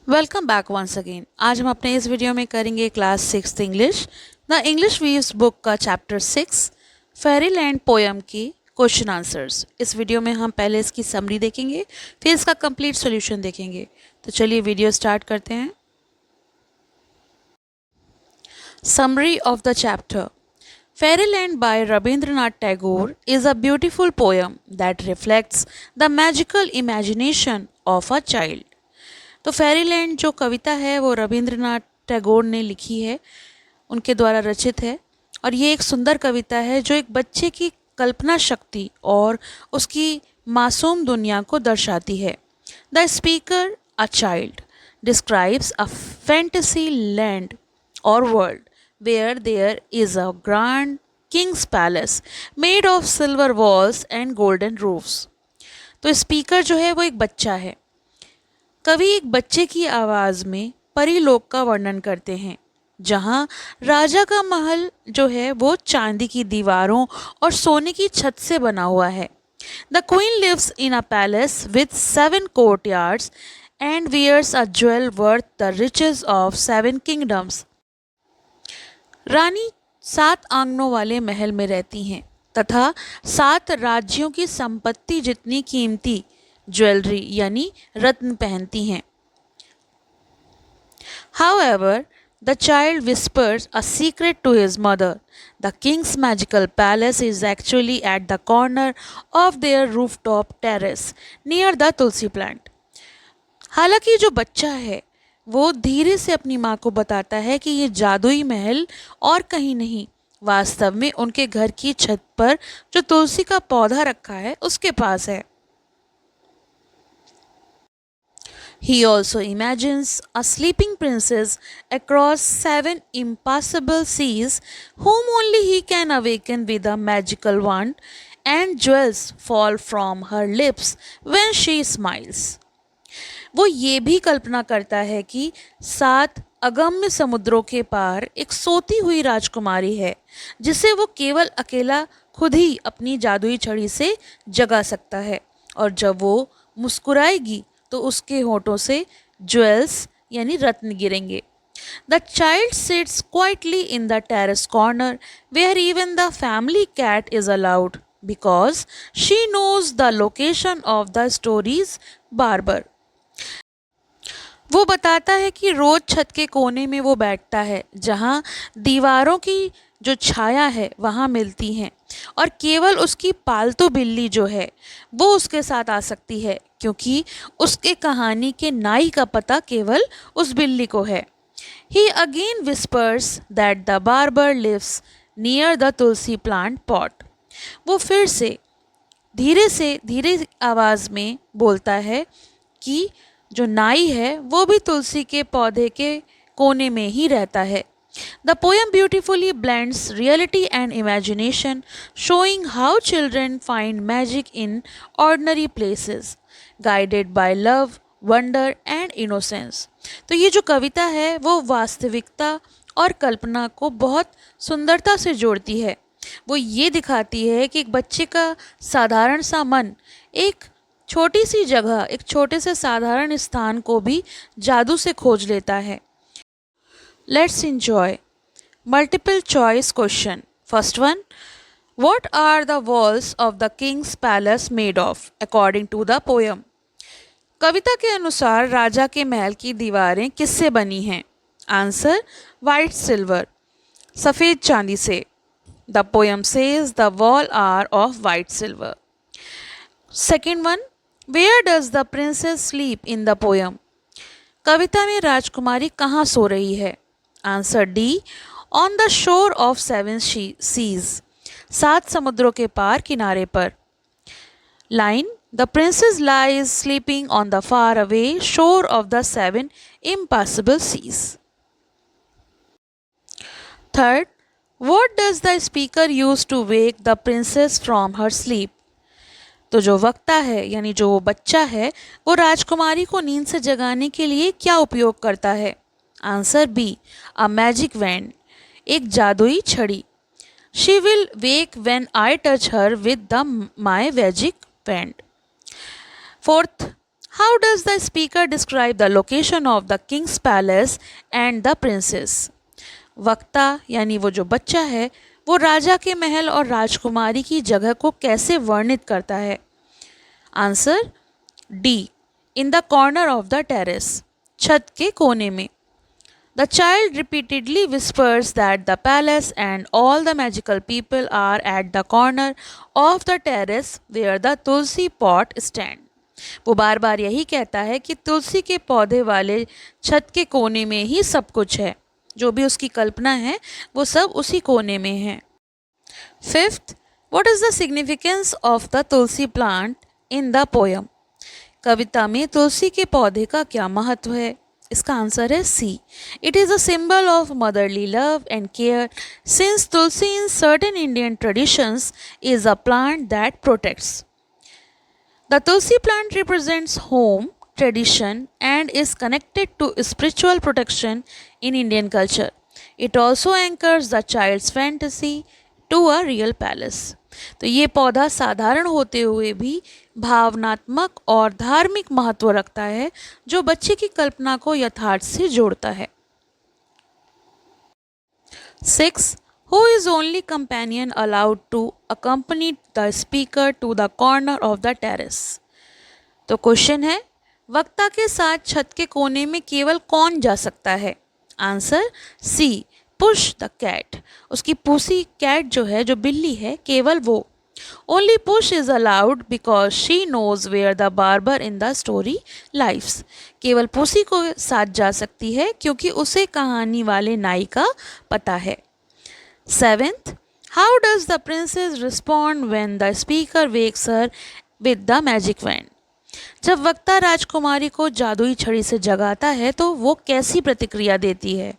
Welcome back once again. आज हम अपने इस वीडियो में करेंगे class 6 English the English weaves book का चैप्टर 6 फेरी लैंड पोयम की क्वेश्चन आंसर्स। इस वीडियो में हम पहले इसकी समरी देखेंगे, फिर इसका कंप्लीट सॉल्यूशन देखेंगे। तो चलिए वीडियो स्टार्ट करते हैं। Summary of the chapter. Fairyland by Rabindranath Tagore is a beautiful poem that reflects the magical imagination of a child. तो फेरीलैंड जो कविता है वो रविंद्रनाथ टैगोर ने लिखी है, उनके द्वारा रचित है और ये एक सुंदर कविता है जो एक बच्चे की कल्पना शक्ति और उसकी मासूम दुनिया को दर्शाती है। The speaker, a child, describes a fantasy land और world where there is a grand king's palace made of silver walls and golden roofs. तो स्पीकर जो है वो एक बच्चा है। कवि एक बच्चे की आवाज़ में परीलोक का वर्णन करते हैं जहाँ राजा का महल जो है वो चांदी की दीवारों और सोने की छत से बना हुआ है। The queen lives in a palace with 7 courtyards and wears a jewel worth the riches of 7 kingdoms. रानी 7 आंगनों वाले महल में रहती हैं तथा 7 राज्यों की संपत्ति जितनी कीमती ज्वेलरी यानी रत्न पहनती हैं। However, the child whispers a secret to his mother. The king's magical palace is actually at the corner of their rooftop terrace near the tulsi plant. हालांकि जो बच्चा है वो धीरे से अपनी माँ को बताता है कि ये जादुई महल और कहीं नहीं, वास्तव में उनके घर की छत पर जो तुलसी का पौधा रखा है उसके पास है। He also imagines a sleeping princess across 7 impassable seas whom only he can awaken with a magical wand, and jewels fall from her lips when she smiles. वो ये भी कल्पना करता है कि 7 अगम्य समुद्रों के पार एक सोती हुई राजकुमारी है जिसे वो केवल अकेला खुद ही अपनी जादुई छड़ी से जगा सकता है, और जब वो मुस्कुराएगी तो उसके होठों से ज्वेल्स यानी रत्न गिरेंगे। The child sits quietly in the terrace corner where even the family cat is allowed because she knows the location of the stories barber. वो बताता है कि रोज छत के कोने में वो बैठता है जहाँ दीवारों की जो छाया है वहाँ मिलती हैं, और केवल उसकी पालतू बिल्ली जो है वो उसके साथ आ सकती है क्योंकि उसके कहानी के नाई का पता केवल उस बिल्ली को है। He again whispers that the barber lives near the tulsi plant pot. वो फिर से धीरे आवाज़ में बोलता है कि जो नाई है वो भी तुलसी के पौधे के कोने में ही रहता है। The poem beautifully blends reality and imagination, showing how children find magic in ordinary places, guided by love, wonder and innocence. तो ये जो कविता है वो वास्तविकता और कल्पना को बहुत सुंदरता से जोड़ती है। वो ये दिखाती है कि एक बच्चे का साधारण सा मन एक छोटी सी जगह, एक छोटे से साधारण स्थान को भी जादू से खोज लेता है। Let's enjoy multiple choice question. First one, what are the walls of the king's palace made of according to the poem? कविता के अनुसार राजा के महल की दीवारें किससे बनी हैं? आंसर, वाइट सिल्वर, सफ़ेद चांदी से। The poem says the wall are of white silver. Second one, where does the princess sleep in the poem? कविता में राजकुमारी कहाँ सो रही है? Answer D, on the shore of 7 seas, 7 समुद्रों के पार किनारे पर। Line, the princess lies sleeping on the far away shore of the 7 impassable seas. Third, what does the speaker use to wake the princess from her sleep? तो जो वक्ता है यानी जो बच्चा है वो राजकुमारी को नींद से जगाने के लिए क्या उपयोग करता है? Answer B, a magic wand, एक जादुई छड़ी। She will wake when I touch her with the my magic wand. Fourth, How does the speaker describe the location of the king's palace and the princess? वक्ता यानी वो जो बच्चा है वो राजा के महल और राजकुमारी की जगह को कैसे वर्णित करता है? Answer D, in the corner of the terrace, छत के कोने में. The child repeatedly whispers that the palace and all the magical people are at the corner of the terrace where the tulsi pot stand. वो बार बार यही कहता है कि तुलसी के पौधे वाले छत के कोने में ही सब कुछ है. जो भी उसकी कल्पना है वो सब उसी कोने में है. Fifth, what is the significance of the tulsi plant in the poem? कविता में तुलसी के पौधे का क्या महत्व है? इसका आंसर है C. It is a symbol of motherly love and care since tulsi in certain Indian traditions is a plant that protects. The tulsi plant represents home, tradition and is connected to spiritual protection in Indian culture. It also anchors the child's fantasy to a real palace. तो ये पौधा साधारण होते हुए भी भावनात्मक और धार्मिक महत्व रखता है जो बच्चे की कल्पना को यथार्थ से जोड़ता है. 6. Who is only companion allowed to accompany the speaker to the corner of the terrace? तो क्वेश्चन है वक्ता के साथ छत के कोने में केवल कौन जा सकता है? Answer C, Puss the cat. उसकी पूसी कैट जो है, जो बिल्ली है, केवल वो. Only Puss is allowed because she knows where the barber in the story lives. केवल पूसी को साथ जा सकती है क्योंकि उसे कहानी वाले नाई का पता है. 7th, how does the princess respond when the speaker wakes her with the magic wand? जब वक्ता राजकुमारी को जादुई छड़ी से जगाता है तो वो कैसी प्रतिक्रिया देती है?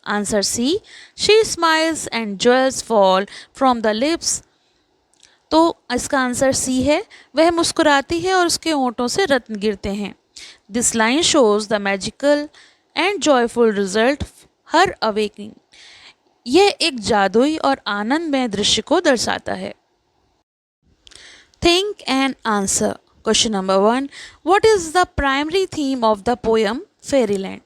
Answer C, she smiles and jewels fall from the lips. तो इसका आंसर सी है, वह मुस्कुराती है और उसके होंठों से रत्न गिरते हैं. This line shows the magical and joyful result her awaking. यह एक जादुई और आनंदमय दृश्य को दर्शाता है. Think and answer. Question number 1. What is the primary theme of the poem Fairyland?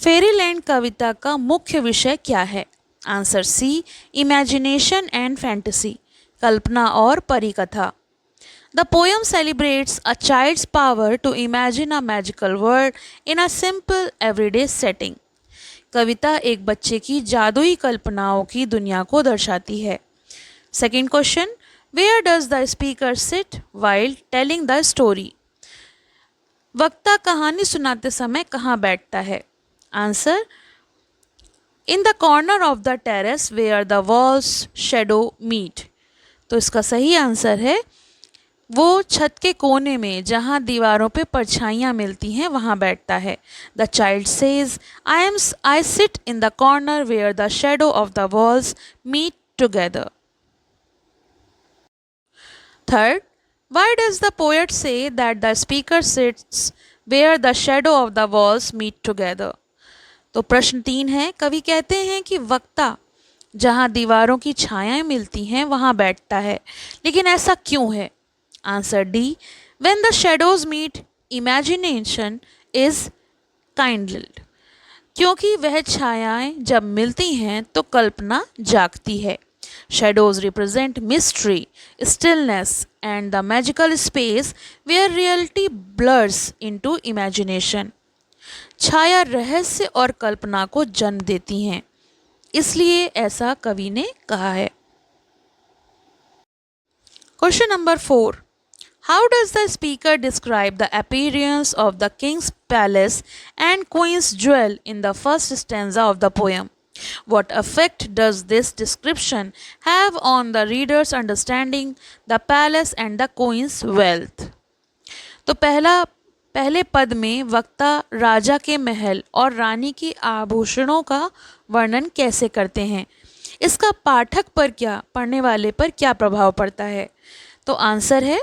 Fairyland कविता का मुख्य विषय क्या है? Answer C, imagination and fantasy, कल्पना और परिकथा. The poem celebrates a child's power to imagine a magical world in a simple everyday setting. कविता एक बच्चे की जादुई कल्पनाओं की दुनिया को दर्शाती है. Second question, Where does the speaker sit while telling the story? वक्ता कहानी सुनाते समय कहाँ बैठता है? Answer, in the corner of the terrace where the walls shadow meet. तो इसका सही आंसर है वो छत के कोने में जहाँ दीवारों पे परछाइयाँ मिलती हैं वहाँ बैठता है. The child says, I sit in the corner where the shadow of the walls meet together. Third, why does the poet say that the speaker sits where the shadow of the walls meet together? तो प्रश्न 3 है, कवि कहते हैं कि वक्ता जहाँ दीवारों की छायाएं मिलती हैं वहाँ बैठता है, लेकिन ऐसा क्यों है? Answer D, when the shadows meet, imagination is kindled. क्योंकि वह छायाएं जब मिलती हैं तो कल्पना जागती है. Shadows represent mystery, stillness, and the magical space where reality blurs into imagination. छाया रहस्य और कल्पना को जन्म देती हैं, इसलिए ऐसा कवि ने कहा है. Question number 4. How does the speaker describe the appearance of the king's palace and queen's jewel in the first stanza of the poem? What effect does this description have on the reader's understanding the palace and the queen's wealth? तो पहले पद में वक्ता राजा के महल और रानी के आभूषणों का वर्णन कैसे करते हैं? इसका पाठक पर क्या, पढ़ने वाले पर क्या प्रभाव पड़ता है? तो आंसर है,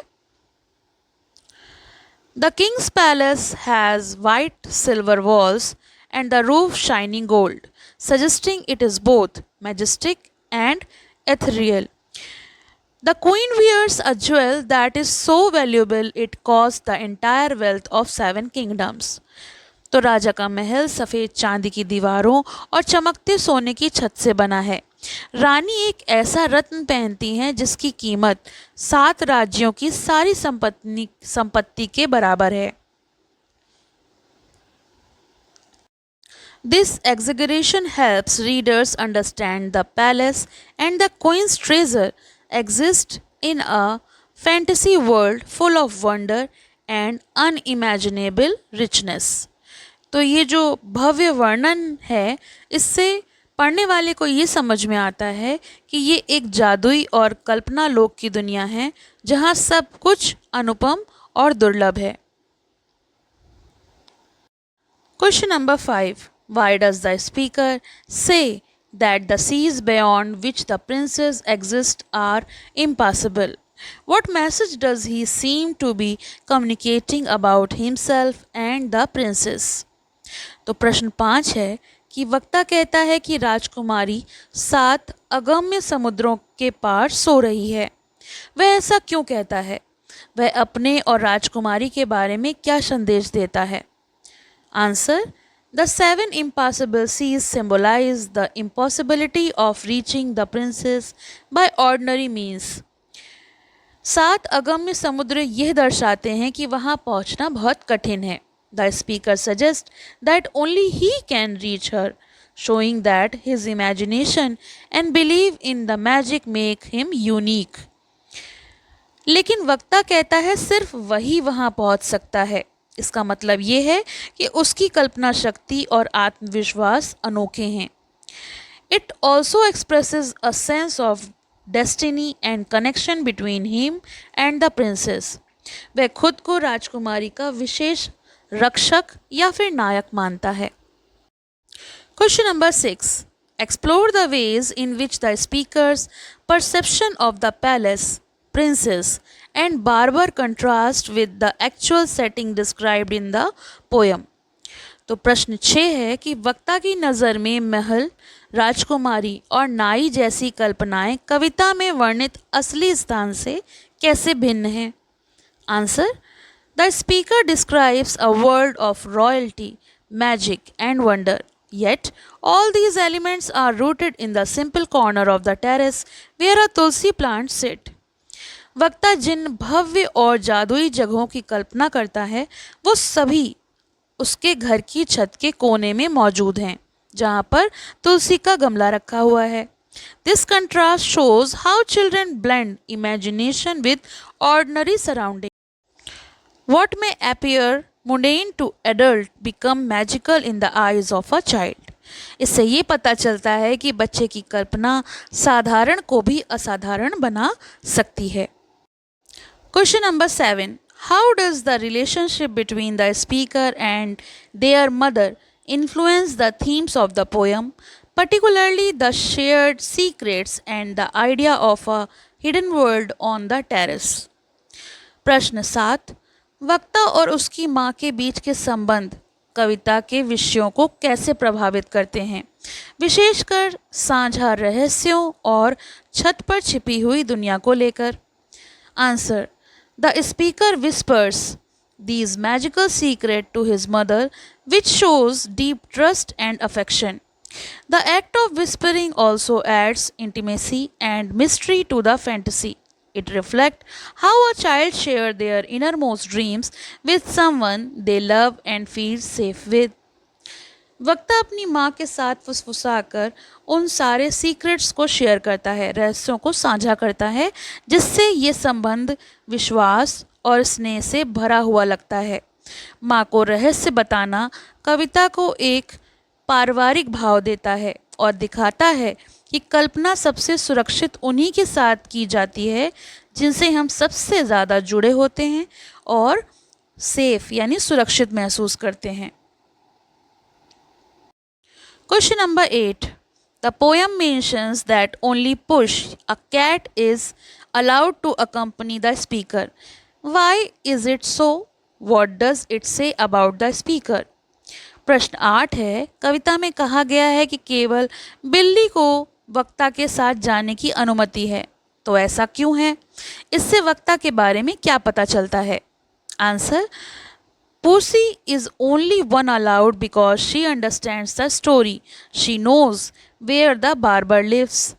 The king's palace has white silver walls and the roof shining gold, suggesting it is both majestic and ethereal. The queen wears a jewel that is so valuable it cost the entire wealth of 7 kingdoms. तो राजा का महल सफ़ेद चांदी की दीवारों और चमकते सोने की छत से बना है। रानी एक ऐसा रत्न पहनती हैं जिसकी कीमत 7 राज्यों की सारी संपत्ति के बराबर है। This exaggeration helps readers understand the palace and the queen's treasure exist in a fantasy world full of wonder and unimaginable richness. तो ये जो भव्य वर्णन है इससे पढ़ने वाले को ये समझ में आता है कि ये एक जादुई और कल्पना लोक की दुनिया है जहाँ सब कुछ अनुपम और दुर्लभ है। Question number 5. Why does the speaker say that the seas beyond which the princes exist are impassable? What message does he seem to be communicating about himself and the princess? तो प्रश्न 5 है कि वक्ता कहता है कि राजकुमारी 7 अगम्य समुद्रों के पार सो रही है। वह ऐसा क्यों कहता है? वह अपने और राजकुमारी के बारे में क्या संदेश देता है? Answer: The 7 impassable seas symbolize the impossibility of reaching the princess by ordinary means. 7 अगम्य समुद्र यह दर्शाते हैं कि वहाँ पहुँचना बहुत कठिन है। The speaker suggests that only he can reach her, showing that his imagination and belief in the magic make him unique. लेकिन वक्ता कहता है सिर्फ वही वहाँ पहुँच सकता है। इसका मतलब ये है कि उसकी कल्पना शक्ति और आत्मविश्वास अनोखे हैं। It also expresses a sense of destiny and connection between him and the princess. वह खुद को राजकुमारी का विशेष रक्षक या फिर नायक मानता है। Question number 6. Explore the ways in which the speaker's perception of the palace, princess, and barber contrast with the actual setting described in the poem. तो प्रश्न 6 है कि वक्ता की नज़र में महल, राजकुमारी और नाई जैसी कल्पनाएं कविता में वर्णित असली स्थान से कैसे भिन्न हैं? Answer: The speaker describes a world of royalty, magic, and wonder. Yet, all these elements are rooted in the simple corner of the terrace where a tulsi plant sits. वक्ता जिन भव्य और जादुई जगहों की कल्पना करता है वो सभी उसके घर की छत के कोने में मौजूद हैं जहाँ पर तुलसी का गमला रखा हुआ है। This contrast shows how children blend imagination with ordinary surroundings. What may appear mundane to adult become magical in the eyes of a child. इससे ये पता चलता है कि बच्चे की कल्पना साधारण को भी असाधारण बना सकती है। Question number 7. How does the relationship between the speaker and their mother influence the themes of the poem, particularly the shared secrets and the idea of a hidden world on the terrace? प्रश्न 7. वक्ता और उसकी माँ के बीच के संबंध कविता के विषयों को कैसे प्रभावित करते हैं, विशेषकर साझा रहस्यों और छत पर छिपी हुई दुनिया को लेकर? Answer: The speaker whispers these magical secrets to his mother, which shows deep trust and affection. The act of whispering also adds intimacy and mystery to the fantasy. It reflects how a child shares their innermost dreams with someone they love and feel safe with. वक्ता अपनी माँ के साथ फुसफुसाकर उन सारे secrets को share करता है, रहस्यों को साझा करता है, जिससे ये संबंध विश्वास और स्नेह से भरा हुआ लगता है। माँ को रहस्य बताना कविता को एक पारिवारिक भाव देता है और दिखाता है कि कल्पना सबसे सुरक्षित उन्हीं के साथ की जाती है जिनसे हम सबसे ज़्यादा जुड़े होते हैं और सेफ यानी सुरक्षित महसूस करते हैं। Question number 8. The poem mentions that only Push, a cat, is allowed to accompany the speaker. Why is it so? What does it say about the speaker? प्रश्न 8 है, कविता में कहा गया है कि केवल बिल्ली को वक्ता के साथ जाने की अनुमति है। तो ऐसा क्यों है? इससे वक्ता के बारे में क्या पता चलता है? Answer, Pussy is only one allowed because she understands the story. She knows where the barber lives.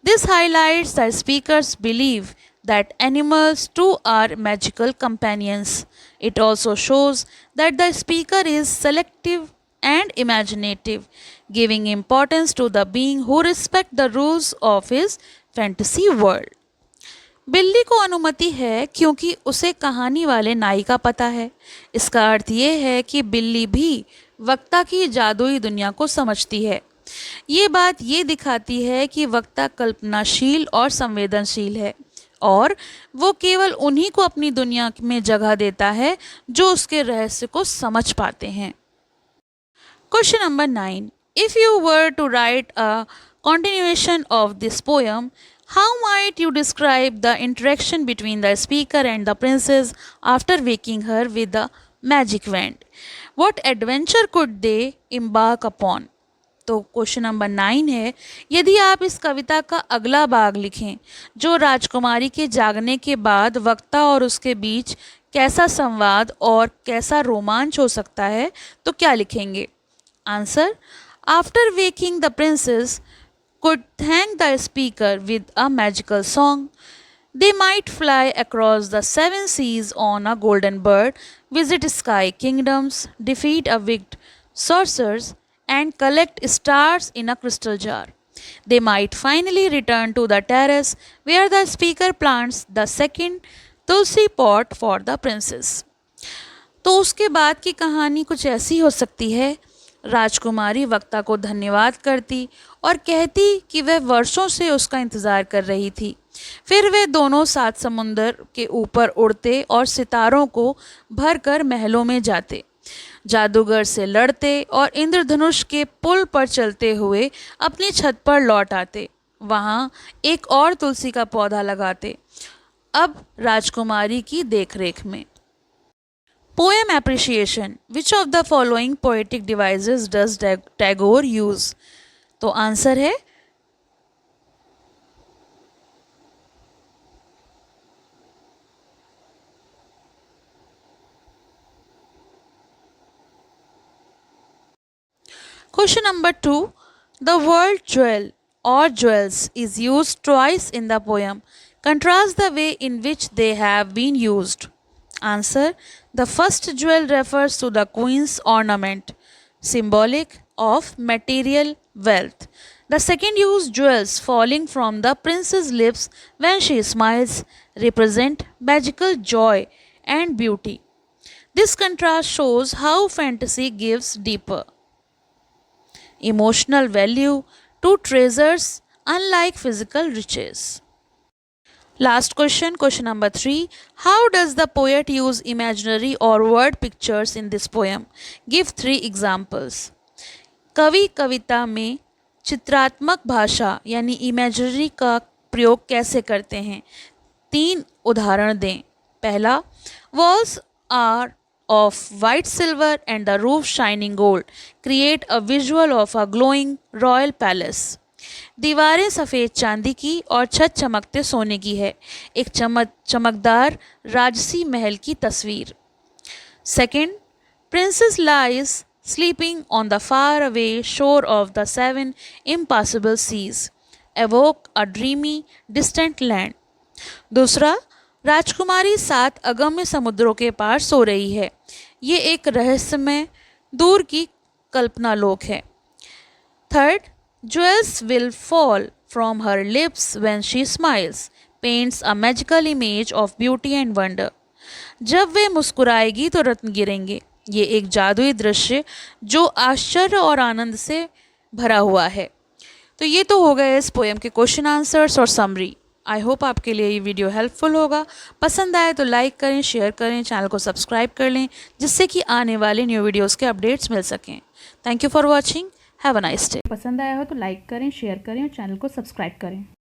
This highlights the speaker's belief that animals too are magical companions. It also shows that the speaker is selective and imaginative, giving importance to the being who respect the rules of his fantasy world. बिल्ली को अनुमति है क्योंकि उसे कहानी वाले नाई का पता है। इसका अर्थ ये है कि बिल्ली भी वक्ता की जादुई दुनिया को समझती है। ये बात ये दिखाती है कि वक्ता कल्पनाशील और संवेदनशील है और वो केवल उन्हीं को अपनी दुनिया में जगह देता है जो उसके रहस्य को समझ पाते हैं। Question number 9. If you were to write a continuation of this poem, how might you describe the interaction between the speaker and the princess after waking her with the magic wand? What adventure could they embark upon? तो question number 9 है, यदि आप इस कविता का अगला भाग लिखें जो राजकुमारी के जागने के बाद वक्ता और उसके बीच कैसा संवाद और कैसा रोमांच हो सकता है, तो क्या लिखेंगे? Answer, after waking the princess could thank the speaker with a magical song. They might fly across the 7 seas on a golden bird, visit sky kingdoms, defeat a wicked sorcerers, and collect stars in a crystal jar. They might finally return to the terrace where the speaker plants the second tulsi pot for the princess. तो उसके बाद की कहानी कुछ ऐसी हो सकती है। राजकुमारी वक्ता को धन्यवाद करती और कहती कि वह वर्षों से उसका इंतज़ार कर रही थी। फिर वे दोनों 7 समुंदर के ऊपर उड़ते और सितारों को भरकर महलों में जाते, जादूगर से लड़ते और इंद्रधनुष के पुल पर चलते हुए अपनी छत पर लौट आते। वहाँ एक और तुलसी का पौधा लगाते, अब राजकुमारी की देखरेख में। Poem appreciation. Which of the following poetic devices does Tagore use? तो आंसर है Question number 2. The word jewel or jewels is used twice in the poem. Contrast the way in which they have been used. Answer, the first jewel refers to the queen's ornament, symbolic of material wealth. The second use jewels falling from the princess lips when she smiles represent magical joy and beauty. This contrast shows how fantasy gives deeper emotional value to treasures unlike physical riches. Last question, question number 3. How does the poet use imaginary or word pictures in this poem? Give 3 examples. कवि कविता में चित्रात्मक भाषा यानी imagery का प्रयोग कैसे करते हैं? 3 उदाहरण दें। पहला, walls are of white silver and the roof shining gold create a visual of a glowing royal palace. दीवारें सफ़ेद चांदी की और छत चमकते सोने की है, एक चमकदार राजसी महल की तस्वीर। Second, princess lies sleeping on the far away shore of the 7 impossible seas evoke a dreamy distant land. दूसरा, राजकुमारी 7 अगम्य समुद्रों के पार सो रही है, ये एक रहस्यमय दूर की कल्पना लोक है। Third, jewels will fall from her lips when she smiles, paints a magical image of beauty and wonder. जब वे मुस्कुराएगी तो रत्न गिरेंगे, ये एक जादुई दृश्य जो आश्चर्य और आनंद से भरा हुआ है। तो ये तो हो गए इस पोएम के क्वेश्चन आंसर्स और समरी। आई होप आपके लिए ये वीडियो हेल्पफुल होगा। पसंद आए तो लाइक करें, शेयर करें, चैनल को सब्सक्राइब कर लें जिससे कि आने वाले न्यू वीडियोज़ के अपडेट्स मिल सकें। Thank you for watching. Have a nice day. पसंद आया हो तो लाइक करें, शेयर करें और चैनल को सब्सक्राइब करें।